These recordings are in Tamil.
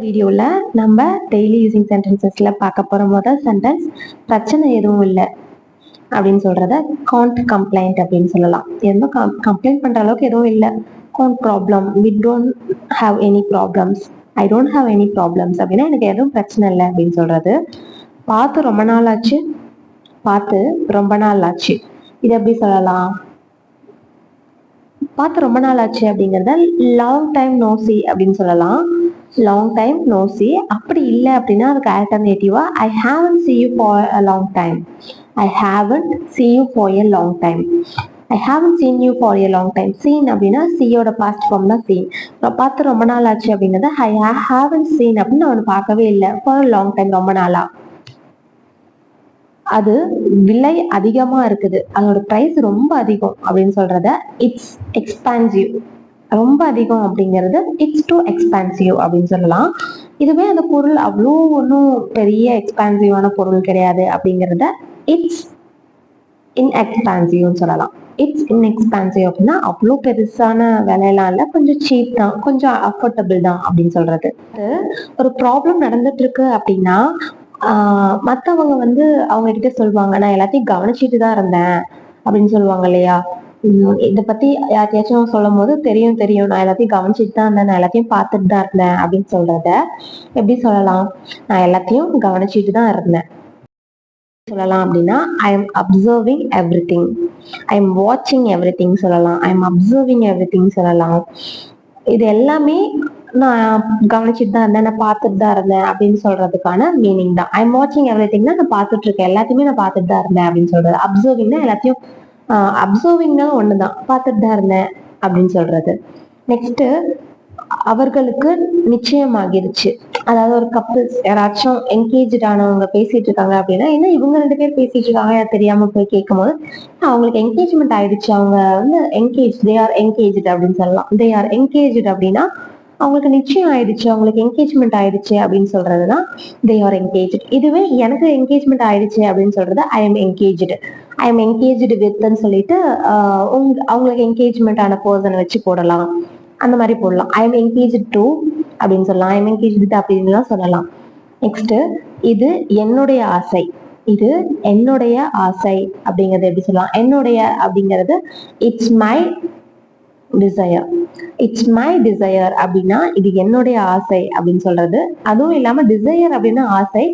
வீடியோவில் நம்ம டெய்லி யூசிங் சென்டென்சஸில் பார்க்க போகிற முதல் சென்டென்ஸ் பிரச்சனை எதுவும் இல்லை அப்படின்னு சொல்கிறத காண்ட் கம்ப்ளைண்ட் அப்படின்னு சொல்லலாம். எதுவும் கம்ப்ளைண்ட் பண்ணுற அளவுக்கு எதுவும் இல்லை. Can't problem, we don't have any problems, I don't have any problems அப்படின்னா எனக்கு எதுவும் பிரச்சனை இல்லை அப்படின்னு சொல்கிறது. பார்த்து ரொம்ப நாள் ஆச்சு, பார்த்து ரொம்ப நாள் ஆச்சு, இது எப்படி சொல்லலாம்? பார்த்து ரொம்ப நாள் ஆச்சு அப்படிங்கிறத லாங் டைம் நோ சி அப்படின்னு சொல்லலாம். Long time no see. அப்படி இல்லை அப்படின்னா அதுக்கு ஆல்டர்னேட்டிவா I haven't see you for a long time, I haven't see you for a long time, I haven't seen you for a long time. Seen அப்படின்னா சியோட பாஸ்ட் ஃபார்ம் தான் சீன். பார்த்து ரொம்ப நாள் ஆச்சு அப்படிங்கிறத ஐ ஹாவன்ட் seen அப்படின்னு அவனை பார்க்கவே இல்லை ஃபார் லாங் டைம், ரொம்ப நாளா. அது விலை அதிகமா இருக்குது, அதோட பிரைஸ் ரொம்ப அதிகம் அப்படின்னு சொல்றத இட்ஸ் எக்ஸ்பான்சிவ், ரொம்ப அதிகம் அப்படிங்கிறது இட்ஸ் டூ எக்ஸ்பான்சிவ் அப்படின்னு சொல்லலாம். இதுவே அந்த பொருள் அவ்வளோ ஒன்றும் பெரிய எக்ஸ்பான்சிவான பொருள் கிடையாது அப்படிங்கிறத இட்ஸ் இன்எக்ஸ்பான்சிவ்னு சொல்லலாம். இட்ஸ் இன்எக்ஸ்பான்சிவ் அப்படின்னா அவ்வளோ பெருசான விலையெல்லாம் இல்லை, கொஞ்சம் சீப் தான், கொஞ்சம் அஃபோர்டபுள் தான் அப்படின்னு சொல்றது. ஒரு ப்ராப்ளம் நடந்துட்டு இருக்கு அப்படின்னா மற்றவங்க அவங்க கிட்ட சொல்லுவாங்க, நான் எல்லாத்தையும் கவனிச்சுட்டு தான் இருந்தேன் அப்படின்னு சொல்லுவாங்க இல்லையா. இதை பத்தி யார்கிட்டயாச்சும் சொல்லும் போது தெரியும் தெரியும், நான் எல்லாத்தையும் கவனிச்சுட்டு தான் இருந்தேன், நான் எல்லாத்தையும் பார்த்துட்டு தான் இருந்தேன் அப்படின்னு சொல்றத எப்படி சொல்லலாம்? நான் எல்லாத்தையும் கவனிச்சுட்டு தான் இருந்தேன் சொல்லலாம் அப்படின்னா I am observing everything, I am வாட்சிங் எவ்ரி திங் சொல்லலாம், I am observing everything சொல்லலாம். இது எல்லாமே நான் கவனிச்சுட்டு தான் இருந்தேன், நான் பார்த்துட்டு தான் இருந்தேன் அப்படின்னு சொல்றதுக்கான மீனிங் தான். ஐ எம் வாட்சிங் எவ்ரி திங்னா நான் பார்த்துட்டு இருக்கேன், எல்லாத்தையுமே நான் பார்த்துட்டு தான் இருந்தேன் அப்படின்னு சொல்றது. அப்சர்விங்னா எல்லாத்தையும் அப்சர்விங்னாலும் ஒண்ணுதான், பார்த்துட்டு தான் இருந்தேன் அப்படின்னு சொல்றது. நெக்ஸ்ட், அவர்களுக்கு நிச்சயமாகிருச்சு. அதாவது ஒரு கப்பிள்ஸ் யாராச்சும் என்கேஜ் ஆனவங்க பேசிட்டு இருக்காங்க அப்படின்னா, என்ன இவங்க 2 பேர் பேசிட்டு இருக்காங்க தெரியாம போய் கேட்கும் போது அவங்களுக்கு என்கேஜ்மெண்ட் ஆயிடுச்சு, அவங்க என்கேஜ், தே ஆர் என்கேஜ்டு அப்படின்னு சொல்லலாம். தே ஆர் என்கேஜ்டு அப்படின்னா அவங்களுக்கு நிச்சயம் ஆயிடுச்சு, அவங்களுக்கு என்கேஜ்மெண்ட் ஆயிடுச்சு அப்படின்னு சொல்றதுதான் தே ஆர் என்கேஜ்டு. இதுவே எனக்கு என்கேஜ்மெண்ட் ஆயிடுச்சு அப்படின்னு சொல்றது I am engaged, I am engaged வித்ன்னு சொல்லிட்டு அவங்களுக்கு என்கேஜ்மெண்ட் ஆன பர்சன் வச்சு போடலாம், அந்த மாதிரி போடலாம். ஐ எம் என்கேஜ்டு டு அப்படின்னு சொல்லலாம், ஐ எம் என்கேஜ்டு அப்படின்லாம் சொல்லலாம். நெக்ஸ்ட், இது என்னுடைய ஆசை, இது என்னுடைய ஆசை அப்படிங்கறது எப்படி சொல்லலாம்? என்னுடைய அப்படிங்கிறது it's my desire, it's my desire அப்படின்னா இது என்னுடைய ஆசை அப்படின்னு சொல்றது. அதுவும் இல்லாம டிசையர் அப்படின்னா ஆசை,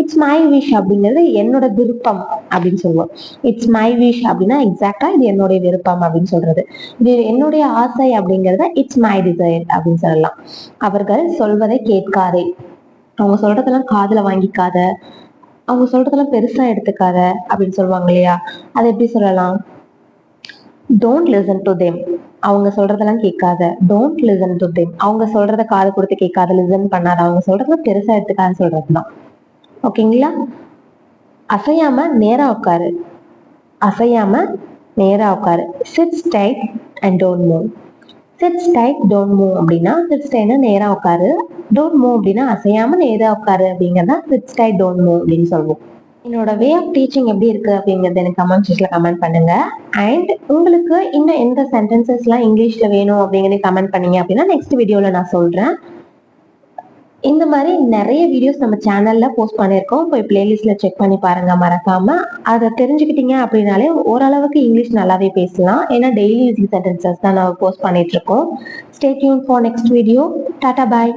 இட்ஸ் மை விஷ் அப்படிங்கிறது என்னோட விருப்பம் அப்படின்னு சொல்லுவோம். இட்ஸ் மை விஷ் அப்படின்னா எக்ஸாக்டா இது என்னுடைய விருப்பம் அப்படின்னு சொல்றது. இது என்னுடைய ஆசை அப்படிங்கிறத இட்ஸ் மை டிசையர் அப்படின்னு சொல்லலாம். அவர்கள் சொல்வதை கேட்காதே, அவங்க சொல்றதெல்லாம் காதுல வாங்கிக்காத, அவங்க சொல்றதெல்லாம் பெருசா எடுத்துக்காத அப்படின்னு சொல்லுவாங்க இல்லையா. அதை எப்படி சொல்லலாம்? டோன்ட் லிசன் டு தெம், அவங்க சொல்றதெல்லாம் கேட்காத. டோன்ட் லிசன் டு தெம், அவங்க சொல்றத காது கொடுத்து கேட்காத, லிசன் பண்ணாத, அவங்க சொல்றத பெருசா எடுத்துக்காத சொல்றதுதான். ஓகேங்களா? அசையாம நேரா உட்காரு, அசையாம நேரா உட்காரு. Sit straight and don't move, sit straight don't move அப்படின்னா சிட் ஸ்ட்ரைட்னா நேரா உட்காரு, டோன்ட் மூவ் அப்படின்னா அசையாம நேரா உட்காரு அப்படிங்கிறதா சிட் ஸ்ட்ரைட் டோன்ட் மூவ் அப்படின்னு சொல்லுவோம். என்னோட வே ஆஃப் டீச்சிங் எப்படி இருக்கு அப்படிங்கறது எனக்கு கமெண்ட் செக்ஷன்ல கமெண்ட் பண்ணுங்க. அண்ட் உங்களுக்கு இன்னும் எந்த சென்டென்சஸ்லாம் இங்கிலீஷ்ல வேணும் அப்படிங்கறத கமெண்ட் பண்ணீங்க அப்படின்னா நெக்ஸ்ட் வீடியோல நான் சொல்றேன். இந்த மாதிரி நிறைய வீடியோஸ் நம்ம சேனல்ல போஸ்ட் பண்ணியிருக்கோம், போய் பிளேலிஸ்ட்ல செக் பண்ணி பாருங்க மறக்காம. அதை தெரிஞ்சுக்கிட்டீங்க அப்படின்னாலே ஓரளவுக்கு இங்கிலீஷ் நல்லாவே பேசலாம். ஏன்னா டெய்லி யூசிங் சென்டென்சஸ் தான் நம்ம போஸ்ட் பண்ணிட்டு இருக்கோம். Stay tune for next video. Tata bye.